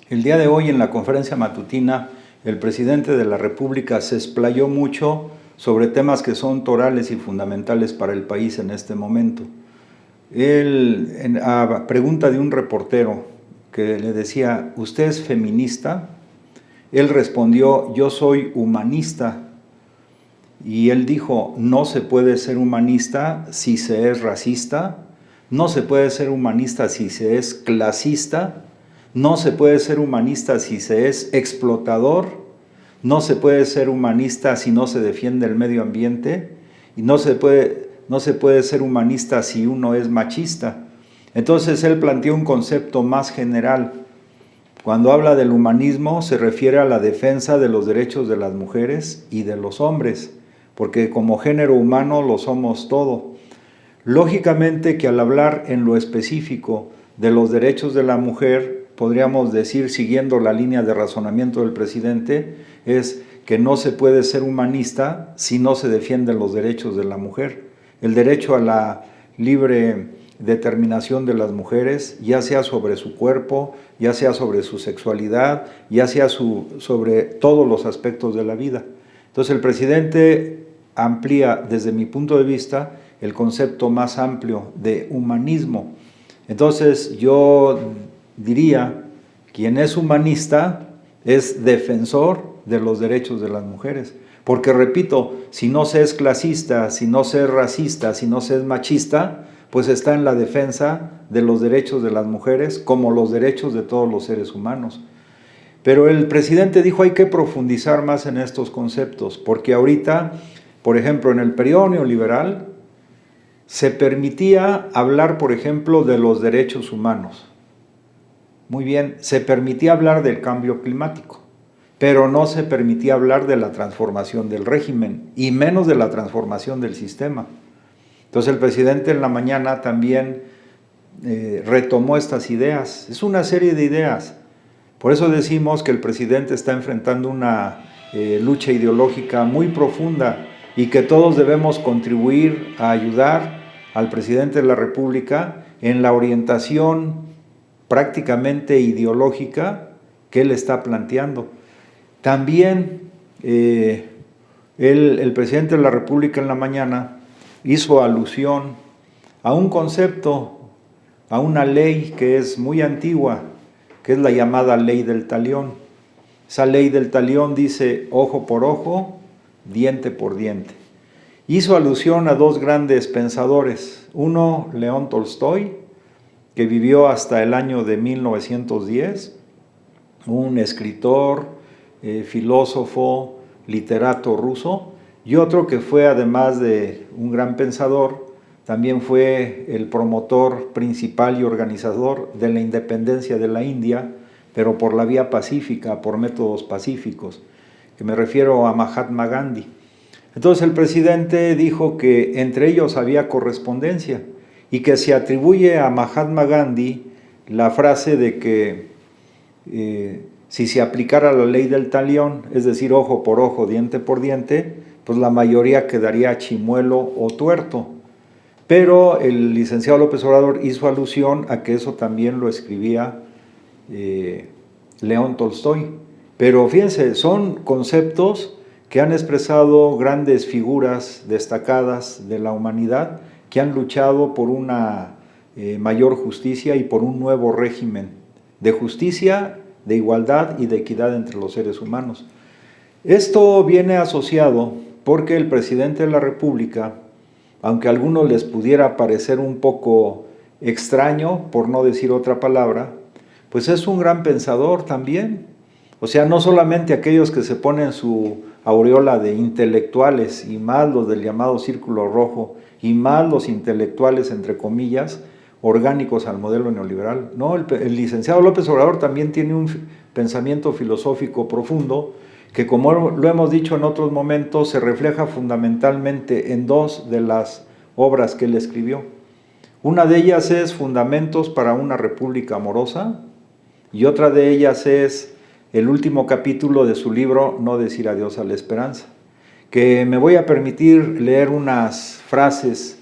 El día de hoy en la conferencia matutina, el presidente de la República se explayó mucho sobre temas que son torales y fundamentales para el país en este momento. Él, a pregunta de un reportero que le decía, ¿usted es feminista? Él respondió, yo soy humanista. Y él dijo, no se puede ser humanista si se es racista, no se puede ser humanista si se es clasista, no se puede ser humanista si se es explotador, no se puede ser humanista si no se defiende el medio ambiente y no se puede ser humanista si uno es machista. Entonces él planteó un concepto más general. Cuando habla del humanismo se refiere a la defensa de los derechos de las mujeres y de los hombres, porque como género humano lo somos todo. Lógicamente que al hablar en lo específico de los derechos de la mujer, podríamos decir, siguiendo la línea de razonamiento del presidente, es que no se puede ser humanista si no se defienden los derechos de la mujer. El derecho a la libre determinación de las mujeres, ya sea sobre su cuerpo, ya sea sobre su sexualidad, ya sea sobre todos los aspectos de la vida. Entonces el presidente amplía, desde mi punto de vista, el concepto más amplio de humanismo. Entonces yo diría, quien es humanista es defensor de los derechos de las mujeres. Porque repito, si no se es clasista, si no se es racista, si no se es machista, pues está en la defensa de los derechos de las mujeres como los derechos de todos los seres humanos. Pero el presidente dijo hay que profundizar más en estos conceptos, porque ahorita, por ejemplo, en el periodo neoliberal, se permitía hablar, por ejemplo, de los derechos humanos. Muy bien, se permitía hablar del cambio climático, pero no se permitía hablar de la transformación del régimen, y menos de la transformación del sistema. Entonces el presidente en la mañana también retomó estas ideas. Es una serie de ideas. Por eso decimos que el presidente está enfrentando una lucha ideológica muy profunda y que todos debemos contribuir a ayudar al presidente de la República en la orientación prácticamente ideológica que él está planteando. También el presidente de la República en la mañana hizo alusión a un concepto, a una ley que es muy antigua, que es la llamada ley del talión. Esa ley del talión dice ojo por ojo, diente por diente. Hizo alusión a dos grandes pensadores, uno León Tolstoy, que vivió hasta el año de 1910, un escritor, filósofo, literato ruso, y otro que fue, además de un gran pensador, también fue el promotor principal y organizador de la independencia de la India, pero por la vía pacífica, por métodos pacíficos, que me refiero a Mahatma Gandhi. Entonces el presidente dijo que entre ellos había correspondencia y que se atribuye a Mahatma Gandhi la frase de que si se aplicara la ley del talión, es decir, ojo por ojo, diente por diente, pues la mayoría quedaría chimuelo o tuerto. Pero el licenciado López Obrador hizo alusión a que eso también lo escribía León Tolstoy. Pero fíjense, son conceptos que han expresado grandes figuras destacadas de la humanidad que han luchado por una mayor justicia y por un nuevo régimen de justicia, de igualdad y de equidad entre los seres humanos. Esto viene asociado porque el presidente de la República, aunque a algunos les pudiera parecer un poco extraño, por no decir otra palabra, pues es un gran pensador también. O sea, no solamente aquellos que se ponen su aureola de intelectuales, y más los del llamado círculo rojo, y más los intelectuales, entre comillas, orgánicos al modelo neoliberal. No, el licenciado López Obrador también tiene un pensamiento filosófico profundo que, como lo hemos dicho en otros momentos, se refleja fundamentalmente en dos de las obras que él escribió. Una de ellas es Fundamentos para una República Amorosa, y otra de ellas es el último capítulo de su libro No decir adiós a la esperanza, que me voy a permitir leer unas frases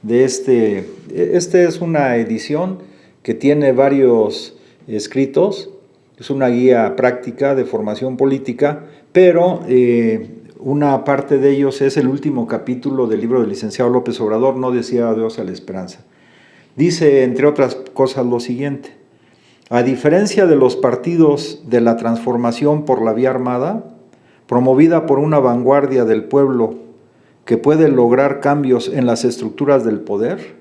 de este es una edición que tiene varios escritos, es una guía práctica de formación política, pero una parte de ellos es el último capítulo del libro del licenciado López Obrador, No decía adiós a la esperanza. Dice, entre otras cosas, lo siguiente: a diferencia de los partidos de la transformación por la vía armada, promovida por una vanguardia del pueblo que puede lograr cambios en las estructuras del poder,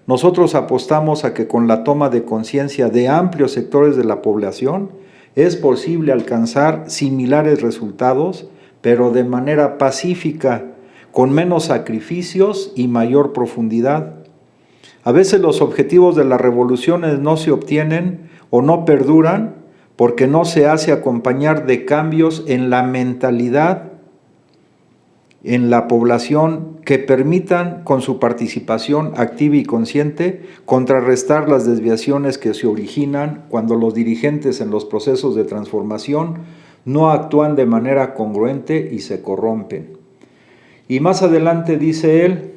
nosotros apostamos a que con la toma de conciencia de amplios sectores de la población es posible alcanzar similares resultados, pero de manera pacífica, con menos sacrificios y mayor profundidad. A veces los objetivos de las revoluciones no se obtienen o no perduran porque no se hace acompañar de cambios en la mentalidad, en la población, que permitan, con su participación activa y consciente, contrarrestar las desviaciones que se originan cuando los dirigentes en los procesos de transformación no actúan de manera congruente y se corrompen. Y más adelante dice él: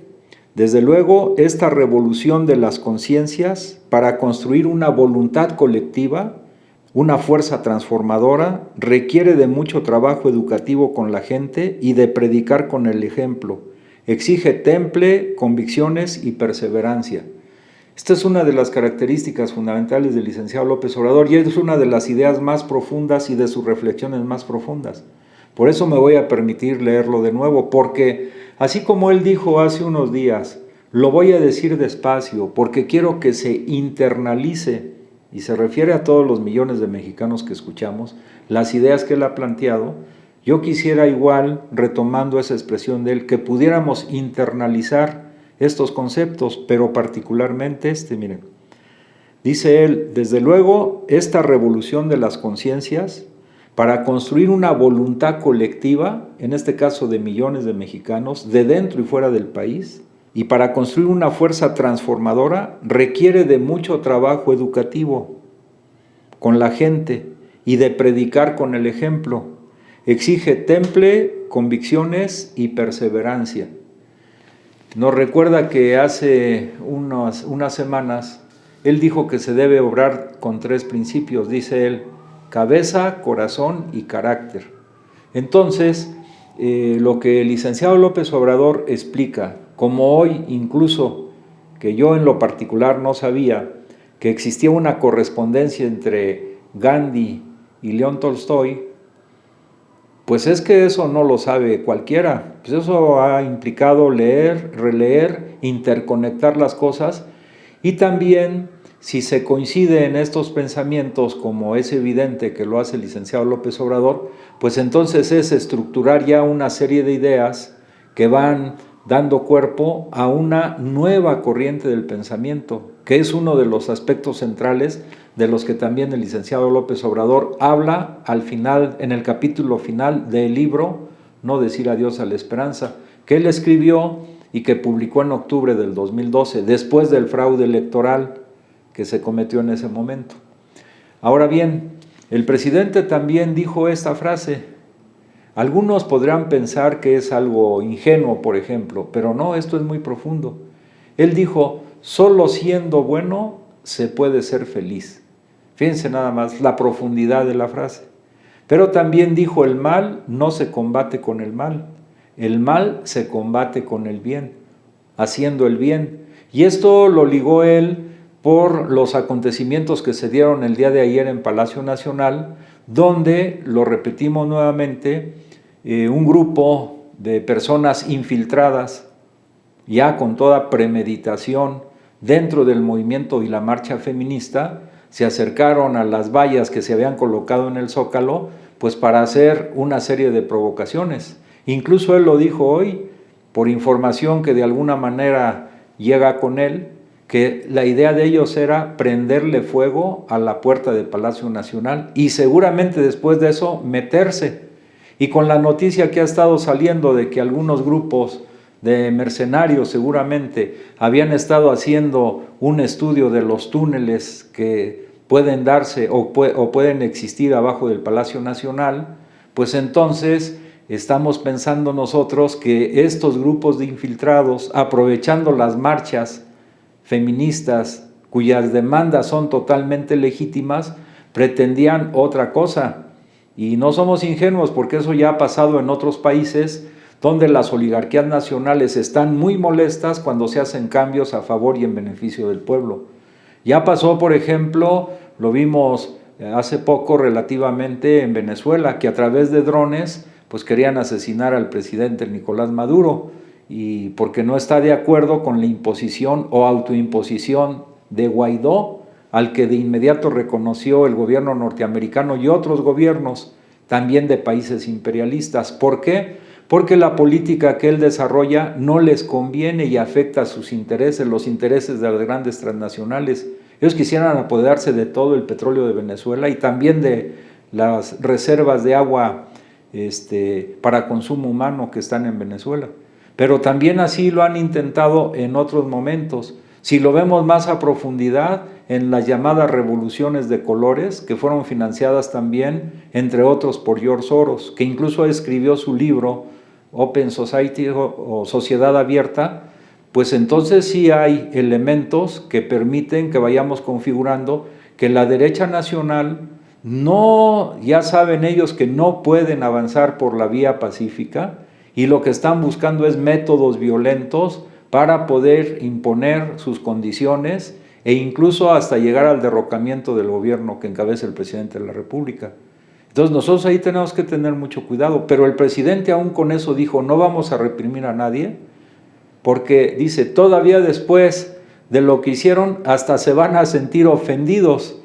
desde luego, esta revolución de las conciencias para construir una voluntad colectiva, una fuerza transformadora, requiere de mucho trabajo educativo con la gente y de predicar con el ejemplo. Exige temple, convicciones y perseverancia. Esta es una de las características fundamentales del licenciado López Obrador y es una de las ideas más profundas y de sus reflexiones más profundas. Por eso me voy a permitir leerlo de nuevo, porque así como él dijo hace unos días, lo voy a decir despacio, porque quiero que se internalice, y se refiere a todos los millones de mexicanos que escuchamos, las ideas que él ha planteado. Yo quisiera igual, retomando esa expresión de él, que pudiéramos internalizar estos conceptos, pero particularmente miren, dice él: desde luego, esta revolución de las conciencias para construir una voluntad colectiva, en este caso de millones de mexicanos, de dentro y fuera del país, y para construir una fuerza transformadora, requiere de mucho trabajo educativo con la gente y de predicar con el ejemplo. Exige temple, convicciones y perseverancia. Nos recuerda que hace unas semanas él dijo que se debe obrar con 3 principios, dice él: cabeza, corazón y carácter. Entonces, lo que el licenciado López Obrador explica, como hoy incluso, que yo en lo particular no sabía, que existía una correspondencia entre Gandhi y León Tolstoy, pues es que eso no lo sabe cualquiera. Pues eso ha implicado leer, releer, interconectar las cosas, y también, si se coincide en estos pensamientos, como es evidente que lo hace el licenciado López Obrador, pues entonces es estructurar ya una serie de ideas que van dando cuerpo a una nueva corriente del pensamiento, que es uno de los aspectos centrales de los que también el licenciado López Obrador habla al final, en el capítulo final del libro No decir adiós a la esperanza, que él escribió y que publicó en octubre del 2012, después del fraude electoral que se cometió en ese momento. Ahora bien, el presidente también dijo esta frase. Algunos podrán pensar que es algo ingenuo, por ejemplo, pero no, esto es muy profundo. Él dijo: solo siendo bueno se puede ser feliz. Fíjense nada más la profundidad de la frase. Pero también dijo: el mal no se combate con el mal se combate con el bien, haciendo el bien. Y esto lo ligó él por los acontecimientos que se dieron el día de ayer en Palacio Nacional, donde, lo repetimos nuevamente, un grupo de personas infiltradas, ya con toda premeditación, dentro del movimiento y la marcha feminista, se acercaron a las vallas que se habían colocado en el Zócalo, pues para hacer una serie de provocaciones. Incluso él lo dijo hoy, por información que de alguna manera llega con él, que la idea de ellos era prenderle fuego a la puerta del Palacio Nacional y seguramente después de eso meterse. Y con la noticia que ha estado saliendo de que algunos grupos de mercenarios seguramente habían estado haciendo un estudio de los túneles que pueden darse o pueden existir abajo del Palacio Nacional, pues entonces estamos pensando nosotros que estos grupos de infiltrados, aprovechando las marchas feministas cuyas demandas son totalmente legítimas, pretendían otra cosa. Y no somos ingenuos, porque eso ya ha pasado en otros países donde las oligarquías nacionales están muy molestas cuando se hacen cambios a favor y en beneficio del pueblo. Ya pasó, por ejemplo, lo vimos hace poco relativamente en Venezuela, que a través de drones pues querían asesinar al presidente Nicolás Maduro, y porque no está de acuerdo con la imposición o autoimposición de Guaidó, al que de inmediato reconoció el gobierno norteamericano y otros gobiernos también de países imperialistas. ¿Por qué? Porque la política que él desarrolla no les conviene y afecta a sus intereses, los intereses de las grandes transnacionales. Ellos quisieran apoderarse de todo el petróleo de Venezuela y también de las reservas de agua para consumo humano que están en Venezuela. Pero también así lo han intentado en otros momentos. Si lo vemos más a profundidad, en las llamadas revoluciones de colores, que fueron financiadas también, entre otros, por George Soros, que incluso escribió su libro Open Society o Sociedad Abierta, pues entonces sí hay elementos que permiten que vayamos configurando que la derecha nacional no, ya saben ellos que no pueden avanzar por la vía pacífica, y lo que están buscando es métodos violentos para poder imponer sus condiciones e incluso hasta llegar al derrocamiento del gobierno que encabeza el presidente de la República. Entonces nosotros ahí tenemos que tener mucho cuidado, pero el presidente aún con eso dijo, no vamos a reprimir a nadie, porque dice, todavía después de lo que hicieron, hasta se van a sentir ofendidos.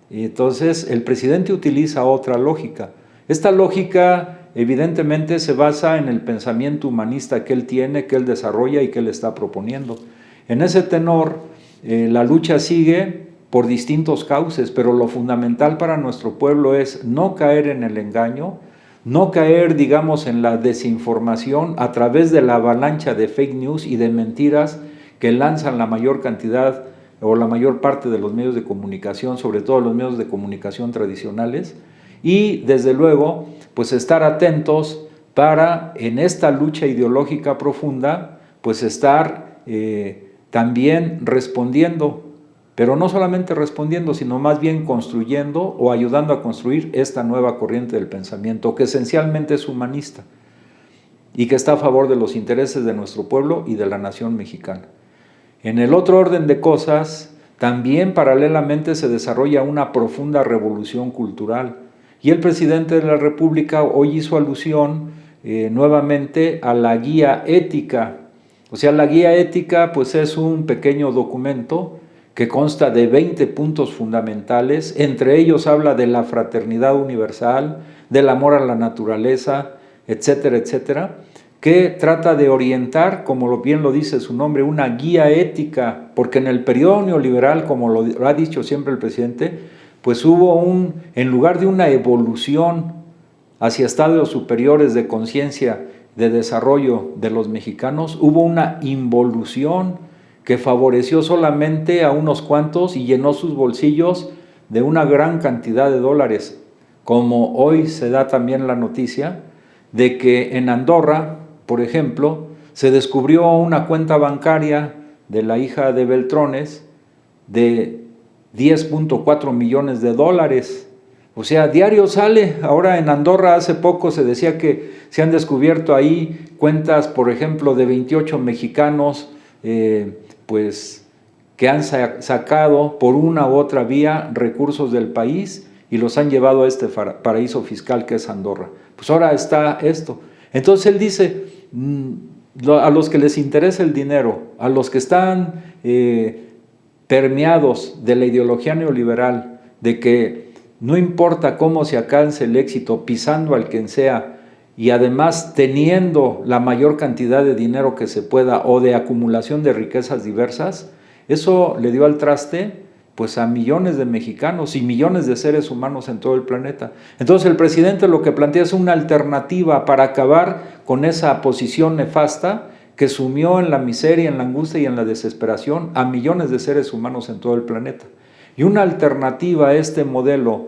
Y entonces el presidente utiliza otra lógica. Esta lógica evidentemente se basa en el pensamiento humanista que él tiene, que él desarrolla y que él está proponiendo. En ese tenor, la lucha sigue por distintos cauces, pero lo fundamental para nuestro pueblo es no caer en el engaño, no caer, digamos, en la desinformación a través de la avalancha de fake news y de mentiras que lanzan la mayor cantidad o la mayor parte de los medios de comunicación, sobre todo los medios de comunicación tradicionales, y desde luego, pues estar atentos para en esta lucha ideológica profunda, pues estar también respondiendo, pero no solamente respondiendo, sino más bien construyendo o ayudando a construir esta nueva corriente del pensamiento, que esencialmente es humanista y que está a favor de los intereses de nuestro pueblo y de la nación mexicana. En el otro orden de cosas, también paralelamente se desarrolla una profunda revolución cultural, y el presidente de la República hoy hizo alusión nuevamente a la guía ética. O sea, la guía ética pues es un pequeño documento que consta de 20 puntos fundamentales. Entre ellos habla de la fraternidad universal, del amor a la naturaleza, etcétera, etcétera, que trata de orientar, como bien lo dice su nombre, una guía ética, porque en el periodo neoliberal, como lo ha dicho siempre el presidente, pues hubo en lugar de una evolución hacia estadios superiores de conciencia, de desarrollo de los mexicanos, hubo una involución que favoreció solamente a unos cuantos y llenó sus bolsillos de una gran cantidad de dólares, como hoy se da también la noticia de que en Andorra, por ejemplo, se descubrió una cuenta bancaria de la hija de Beltrones de 10.4 millones de dólares. O sea, diario sale. Ahora en Andorra hace poco se decía que se han descubierto ahí cuentas, por ejemplo, de 28 mexicanos, pues que han sacado por una u otra vía recursos del país y los han llevado a este paraíso fiscal que es Andorra. Pues ahora está esto. Entonces él dice, a los que les interesa el dinero, a los que están permeados de la ideología neoliberal, de que no importa cómo se alcance el éxito, pisando al quien sea, y además teniendo la mayor cantidad de dinero que se pueda o de acumulación de riquezas diversas, eso le dio al traste pues a millones de mexicanos y millones de seres humanos en todo el planeta. Entonces el presidente lo que plantea es una alternativa para acabar con esa posición nefasta que sumió en la miseria, en la angustia y en la desesperación a millones de seres humanos en todo el planeta. Y una alternativa a este modelo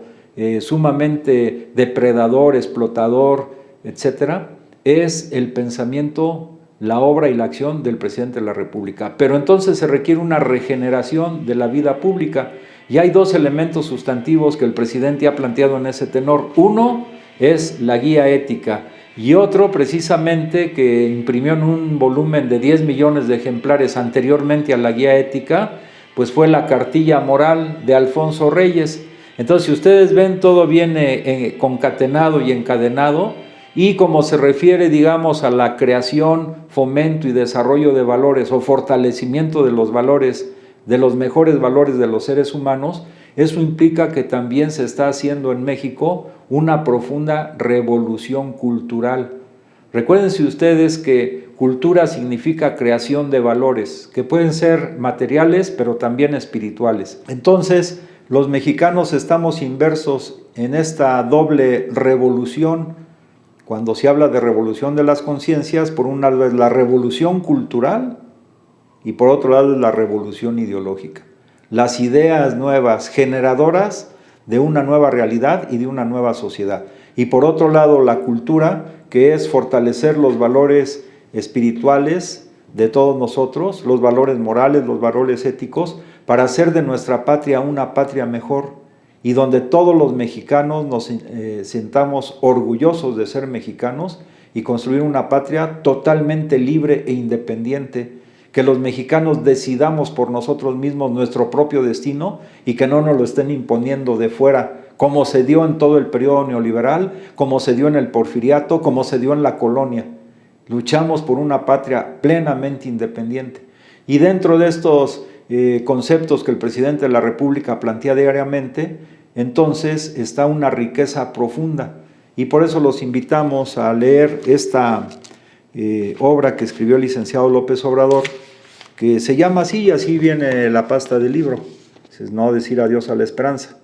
sumamente depredador, explotador, etcétera, es el pensamiento, la obra y la acción del presidente de la República. Pero entonces se requiere una regeneración de la vida pública, Y hay dos elementos sustantivos que el presidente ha planteado en ese tenor. Uno es la guía ética y otro precisamente que imprimió en un volumen de 10 millones de ejemplares anteriormente a la guía ética, pues fue la cartilla moral de Alfonso Reyes. Entonces, si ustedes ven, todo viene concatenado y encadenado, y como se refiere, digamos, a la creación, fomento y desarrollo de valores o fortalecimiento de los valores, de los mejores valores de los seres humanos, eso implica que también se está haciendo en México una profunda revolución cultural. Recuérdense ustedes que cultura significa creación de valores, que pueden ser materiales, pero también espirituales. Entonces, los mexicanos estamos inmersos en esta doble revolución. Cuando se habla de revolución de las conciencias, por un lado es la revolución cultural y por otro lado es la revolución ideológica. Las ideas nuevas, generadoras de una nueva realidad y de una nueva sociedad. Y por otro lado la cultura, que es fortalecer los valores espirituales de todos nosotros, los valores morales, los valores éticos, para hacer de nuestra patria una patria mejor, y donde todos los mexicanos nos sintamos orgullosos de ser mexicanos y construir una patria totalmente libre e independiente, que los mexicanos decidamos por nosotros mismos nuestro propio destino y que no nos lo estén imponiendo de fuera, como se dio en todo el periodo neoliberal, como se dio en el porfiriato, como se dio en la colonia. Luchamos por una patria plenamente independiente. Y dentro de estos conceptos que el presidente de la República plantea diariamente, entonces está una riqueza profunda. Y por eso los invitamos a leer esta obra que escribió el licenciado López Obrador, que se llama así, y así viene la pasta del libro, es no decir adiós a la esperanza.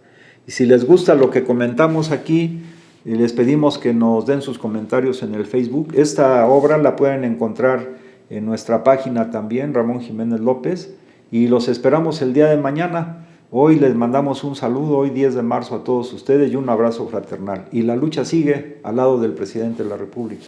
Y si les gusta lo que comentamos aquí, les pedimos que nos den sus comentarios en el Facebook. Esta obra la pueden encontrar en nuestra página también, Ramón Jiménez López, y los esperamos el día de mañana. Hoy les mandamos un saludo, hoy 10 de marzo a todos ustedes, y un abrazo fraternal. Y la lucha sigue al lado del presidente de la República.